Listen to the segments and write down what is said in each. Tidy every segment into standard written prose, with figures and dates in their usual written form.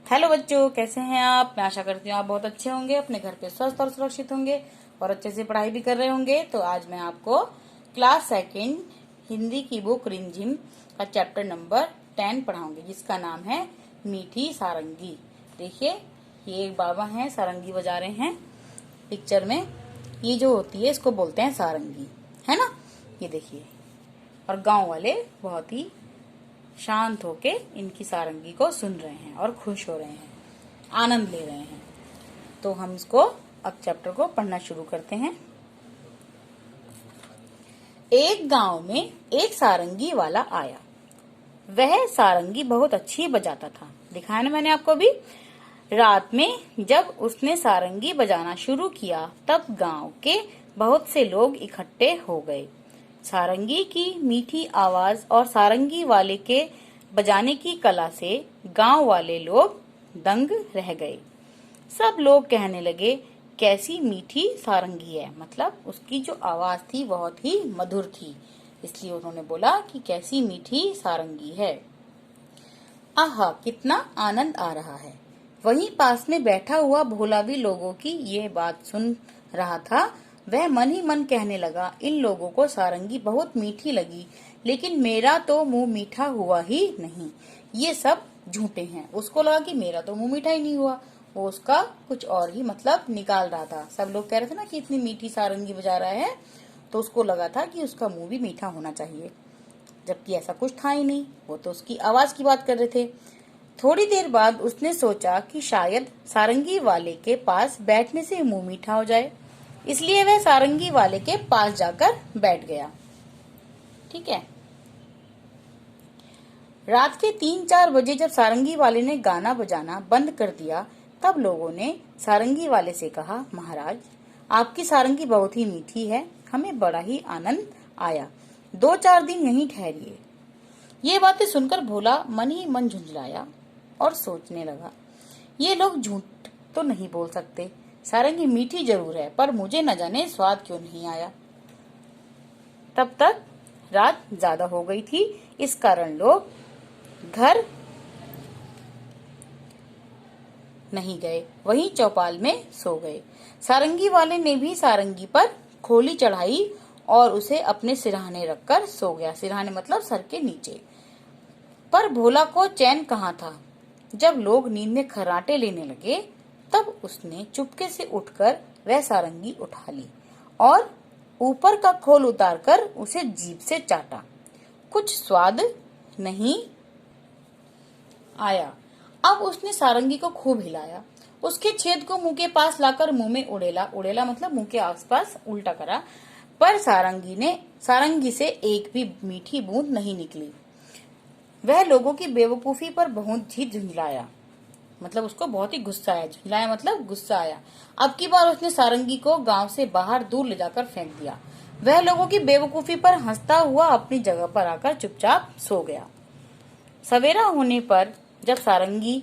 Hello बच्चों, कैसे हैं आप। मैं आशा करती हूँ आप बहुत अच्छे होंगे, अपने घर पे स्वस्थ और सुरक्षित होंगे और अच्छे से पढ़ाई भी कर रहे होंगे। तो आज मैं आपको क्लास सेकंड हिंदी की बुक रिमझिम का चैप्टर नंबर 10 पढ़ाऊंगी, जिसका नाम है मीठी सारंगी। देखिए, ये एक बाबा हैं, सारंगी बजा रहे हैं पिक्चर में। ये जो होती है इसको बोलते हैं सारंगी, है ना। ये देखिए, और गांव वाले बहुत ही शांत होके इनकी सारंगी को सुन रहे हैं और खुश हो रहे हैं, आनंद ले रहे हैं। तो हम इसको अब चैप्टर को पढ़ना शुरू करते हैं। एक गांव में एक सारंगी वाला आया। वह सारंगी बहुत अच्छी बजाता था। दिखाया ना मैंने आपको भी। रात में जब उसने सारंगी बजाना शुरू किया, तब गांव के बहुत से लोग इकट्ठे हो गए। सारंगी की मीठी आवाज और सारंगी वाले के बजाने की कला से गांव वाले लोग दंग रह गए। सब लोग कहने लगे, कैसी मीठी सारंगी है। मतलब उसकी जो आवाज थी बहुत ही मधुर थी, इसलिए उन्होंने बोला कि कैसी मीठी सारंगी है। आहा, कितना आनंद आ रहा है। वहीं पास में बैठा हुआ भोला भी लोगों की ये बात सुन रहा था। वह मन ही मन कहने लगा, इन लोगों को सारंगी बहुत मीठी लगी, लेकिन मेरा तो मुंह मीठा हुआ ही नहीं। ये सब झूठे हैं। उसको लगा कि मेरा तो मुंह मीठा ही नहीं हुआ। वो उसका कुछ और ही मतलब निकाल रहा था। सब लोग कह रहे थे ना कि इतनी मीठी सारंगी बजा रहा है, तो उसको लगा था कि उसका मुंह भी मीठा होना चाहिए, जबकि ऐसा कुछ था ही नहीं। वो तो उसकी आवाज की बात कर रहे थे। थोड़ी देर बाद उसने सोचा कि शायद सारंगी वाले के पास बैठने से मुंह मीठा हो जाए, इसलिए वह सारंगी वाले के पास जाकर बैठ गया। ठीक है। रात के 3-4 बजे जब सारंगी वाले ने गाना बजाना बंद कर दिया, तब लोगों ने सारंगी वाले से कहा, महाराज, आपकी सारंगी बहुत ही मीठी है, हमें बड़ा ही आनंद आया। 2-4 दिन यहीं ठहरिए। ये बातें सुनकर भोला मन ही मन झुंझलाया और सोचने लगा, ये लोग झूठ तो नहीं बोल सकते। सारंगी मीठी जरूर है, पर मुझे न जाने स्वाद क्यों नहीं आया। तब तक रात ज्यादा हो गई थी, इस कारण लोग घर नहीं गए, वहीं चौपाल में सो गए। सारंगी वाले ने भी सारंगी पर खोली चढ़ाई और उसे अपने सिरहाने रखकर सो गया। सिरहाने मतलब सर के नीचे। पर भोला को चैन कहाँ था। जब लोग नींद में खर्राटे लेने लगे, तब उसने चुपके से उठकर वह सारंगी उठा ली और ऊपर का खोल उतारकर उसे जीभ से चाटा। कुछ स्वाद नहीं आया। अब उसने सारंगी को खूब हिलाया, उसके छेद को मुंह के पास लाकर मुंह में उड़ेला। उड़ेला मतलब मुंह के आसपास उल्टा करा, पर सारंगी से एक भी मीठी बूंद नहीं निकली। वह लोगों की बेवकूफी पर बहुत ही झुंझलाया, मतलब उसको बहुत ही गुस्सा आया। झुंझलाया मतलब गुस्सा आया। अब की बार उसने सारंगी को गांव से बाहर दूर ले जाकर फेंक दिया। वह लोगों की बेवकूफी पर हंसता हुआ अपनी जगह पर आकर चुपचाप सो गया। सवेरा होने पर जब सारंगी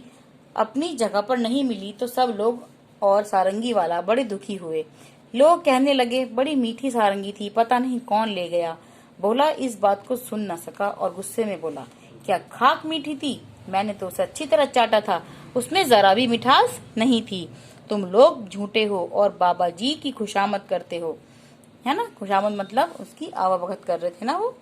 अपनी जगह पर नहीं मिली, तो सब लोग और सारंगी वाला बड़े दुखी हुए। लोग कहने लगे, बड़ी मीठी सारंगी थी, पता नहीं कौन ले गया। भोला इस बात को सुन न सका और गुस्से में बोला, क्या खाक मीठी थी? मैंने तो उसे अच्छी तरह चाटा था, उसमें जरा भी मिठास नहीं थी। तुम लोग झूठे हो और बाबा जी की खुशामद करते हो, है ना। खुशामद मतलब उसकी आवाभगत कर रहे थे ना वो।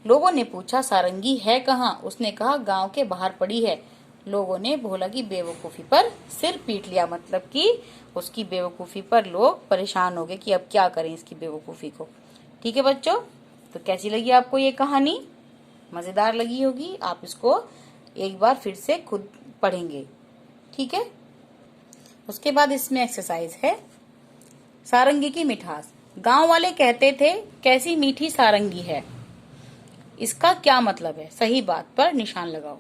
लोगों ने पूछा, सारंगी है कहाँ? उसने कहा, गांव के बाहर पड़ी है। लोगों ने भोला की बेवकूफी पर सिर पीट लिया, मतलब कि उसकी बेवकूफी पर लोग परेशान हो गए कि अब क्या करें इसकी बेवकूफी को। ठीक है बच्चों, तो कैसी लगी आपको ये कहानी? मजेदार लगी होगी। आप इसको एक बार फिर से खुद पढ़ेंगे, ठीक है। उसके बाद इसमें एक्सरसाइज है, सारंगी की मिठास। गांव वाले कहते थे, कैसी मीठी सारंगी है। इसका क्या मतलब है? सही बात पर निशान लगाओ।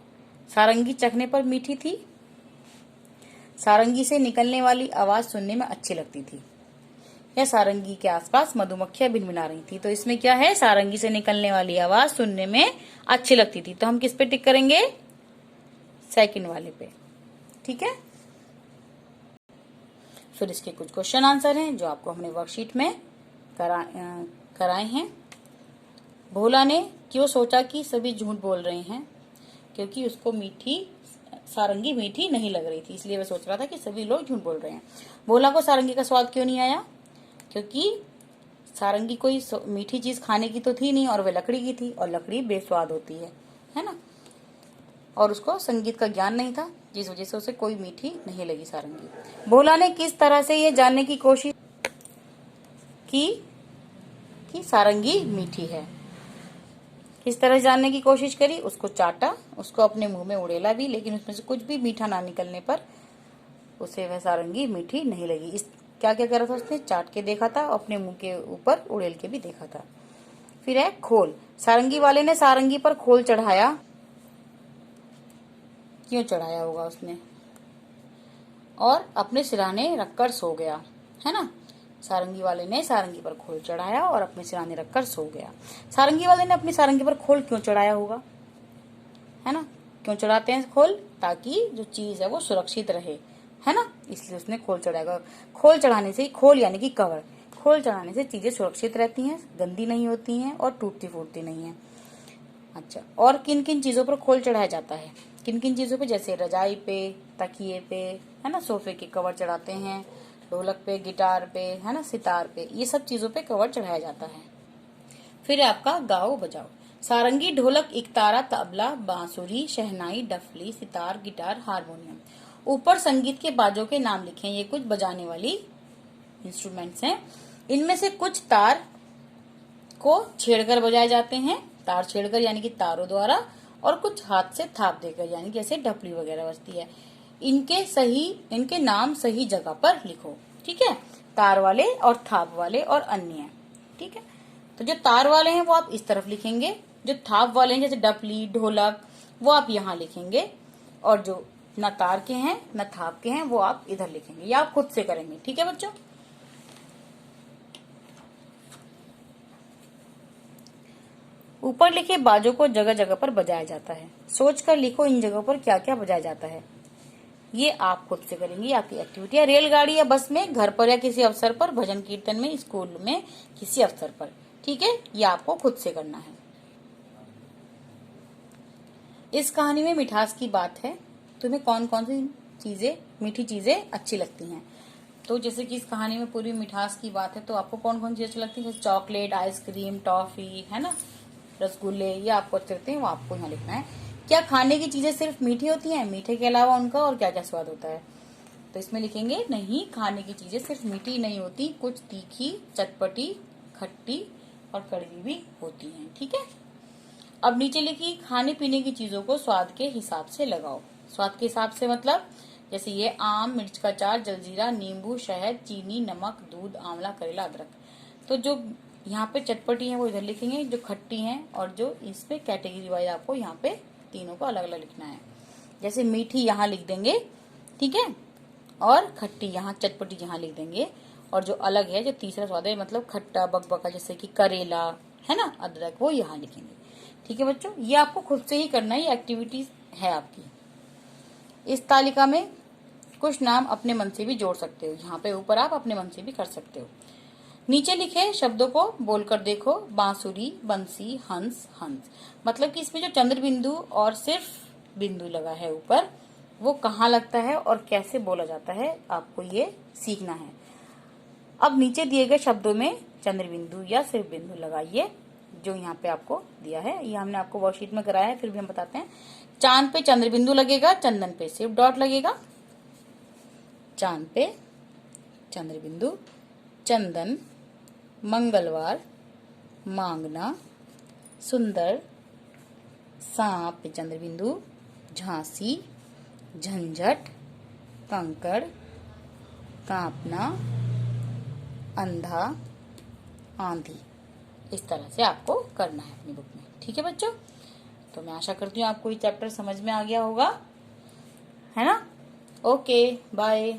सारंगी चखने पर मीठी थी। सारंगी से निकलने वाली आवाज सुनने में अच्छी लगती थी। या सारंगी के आसपास मधुमक्खियां भिनभिना रही थी। तो इसमें क्या है? सारंगी से निकलने वाली आवाज सुनने में अच्छी लगती थी। तो हम किस पे टिक करेंगे? सेकंड वाले पे, ठीक है। फिर इसके कुछ क्वेश्चन आंसर हैं जो आपको हमने वर्कशीट में कराए हैं। भोला ने क्यों सोचा कि सभी झूठ बोल रहे हैं? क्योंकि उसको मीठी सारंगी मीठी नहीं लग रही थी, इसलिए वह सोच रहा था कि सभी लोग झूठ बोल रहे हैं। भोला को सारंगी का स्वाद क्यों नहीं आया? क्योंकि सारंगी कोई मीठी चीज खाने की तो थी नहीं और वह लकड़ी की थी, और लकड़ी बेस्वाद होती है ना। और उसको संगीत का ज्ञान नहीं था, जिस वजह से उसे कोई मीठी नहीं लगी सारंगी। भोला ने किस तरह से ये जानने की कोशिश की कि सारंगी मीठी है? किस तरह जानने की कोशिश करी? उसको चाटा, उसको अपने मुंह में उड़ेला भी, लेकिन उसमें से कुछ भी मीठा ना निकलने पर उसे वह सारंगी मीठी नहीं लगी। इस क्या क्या करा था उसने? चाट के देखा था, अपने मुंह के ऊपर उड़ेल के भी देखा था। फिर है खोल। सारंगी वाले ने सारंगी पर खोल चढ़ाया। क्यों चढ़ाया होगा उसने? और अपने सिरहाने रखकर सो गया, है ना। सारंगी वाले ने सारंगी पर खोल चढ़ाया और अपने सिरहाने रखकर सो गया। सारंगी वाले ने अपनी सारंगी पर खोल क्यों चढ़ाया होगा, है ना? क्यों चढ़ाते हैं खोल? ताकि जो चीज है वो सुरक्षित रहे, है ना, इसलिए उसने खोल चढ़ाएगा। खोल चढ़ाने से, खोल यानी कि कवर, खोल चढ़ाने से चीजें सुरक्षित रहती हैं, गंदी नहीं होती हैं और टूटती फूटती नहीं है। अच्छा, और किन किन चीजों पर खोल चढ़ाया जाता है? किन किन चीजों पे? जैसे रजाई पे, तकिए पे, है ना, सोफे के कवर चढ़ाते हैं, ढोलक पे, गिटार पे, है ना, सितार पे, ये सब चीजों पे कवर चढ़ाया जाता है। फिर आपका गाओ बजाओ। सारंगी, ढोलक, इकतारा, तबला, बांसुरी, शहनाई, डफली, सितार, गिटार, हारमोनियम। ऊपर संगीत के बाजों के नाम लिखें। ये कुछ बजाने वाली इंस्ट्रूमेंट्स हैं। इनमें से कुछ तार को छेड़कर बजाए जाते हैं, तार छेड़कर यानी कि तारों द्वारा, और कुछ हाथ से थाप देकर यानी जैसे ढपली वगैरह बजती है। इनके नाम सही जगह पर लिखो, ठीक है। तार वाले और थाप वाले और अन्य, ठीक है। तो जो तार वाले हैं वो आप इस तरफ लिखेंगे, जो थाप वाले हैं जैसे डपली, ढोलक, वो आप यहाँ लिखेंगे, और जो न तार के हैं न थाप के हैं वो आप इधर लिखेंगे, या आप खुद से करेंगे, ठीक है बच्चों। ऊपर लिखे बाजों को जगह जगह पर बजाया जाता है। सोचकर लिखो इन जगहों पर क्या क्या बजाया जाता है। ये आप खुद से करेंगे, आपकी एक्टिविटी है। रेलगाड़ी या बस में, घर पर या किसी अवसर पर, भजन कीर्तन में, स्कूल में किसी अवसर पर, ठीक है, ये आपको खुद से करना है। इस कहानी में मिठास की बात है। तुम्हें कौन कौन सी चीजें, मीठी चीजें अच्छी लगती हैं? तो जैसे कि इस कहानी में पूरी मिठास की बात है, तो आपको कौन कौन सी अच्छी लगती है? जैसे चॉकलेट, आइसक्रीम, टॉफी, है ना, रसगुल्ले, ये आपको अच्छे लगते हैं, वो आपको यहाँ लिखना है। क्या खाने की चीजें सिर्फ मीठी होती हैं? मीठे के अलावा उनका और क्या क्या स्वाद होता है? तो इसमें लिखेंगे नहीं, खाने की चीजें सिर्फ मीठी नहीं होती, कुछ तीखी, चटपटी, खट्टी और कड़वी भी होती हैं, ठीक है। अब नीचे लिखी, खाने पीने की चीजों को स्वाद के हिसाब से लगाओ। स्वाद के हिसाब से मतलब जैसे ये आम, मिर्च का अचार, जलजीरा, नींबू, शहद, चीनी, नमक, दूध, आंवला, करेला, अदरक। तो जो यहाँ पे चटपटी है वो इधर लिखेंगे, जो खट्टी हैं, और जो इस पे कैटेगरी वाइज आपको यहाँ पे तीनों को अलग अलग लिखना है। जैसे मीठी यहाँ लिख देंगे, ठीक है, और खट्टी यहाँ, चटपटी यहाँ लिख देंगे, और जो अलग है, जो तीसरा स्वाद है, मतलब खट्टा, बकबका, जैसे कि करेला, है ना, अदरक, वो यहाँ लिखेंगे, ठीक है बच्चों। ये आपको खुद से ही करना है, ये एक्टिविटी है आपकी। इस तालिका में कुछ नाम अपने मन से भी जोड़ सकते हो, यहाँ पे ऊपर आप अपने मन से भी कर सकते हो। नीचे लिखे शब्दों को बोलकर देखो। बांसुरी, बंसी, हंस, हंस। मतलब कि इसमें जो चंद्र बिंदु और सिर्फ बिंदु लगा है ऊपर, वो कहाँ लगता है और कैसे बोला जाता है, आपको ये सीखना है। अब नीचे दिए गए शब्दों में चंद्र बिंदु या सिर्फ बिंदु लगाइए, जो यहाँ पे आपको दिया है। ये हमने आपको वर्कशीट में कराया है, फिर भी हम बताते हैं। चांद पे चंद्र बिंदु लगेगा, चंदन पे सिर्फ डॉट लगेगा। चांद पे चंद्र बिंदु, चंदन, मंगलवार, मांगना, सुंदर, सांप पे चंद्र बिंदु, झांसी, झंझट, कंकड़, कांपना, अंधा, आंधी। इस तरह से आपको करना है अपनी बुक में, ठीक है बच्चों। तो मैं आशा करती हूँ आपको ये चैप्टर समझ में आ गया होगा, है ना। Okay, bye.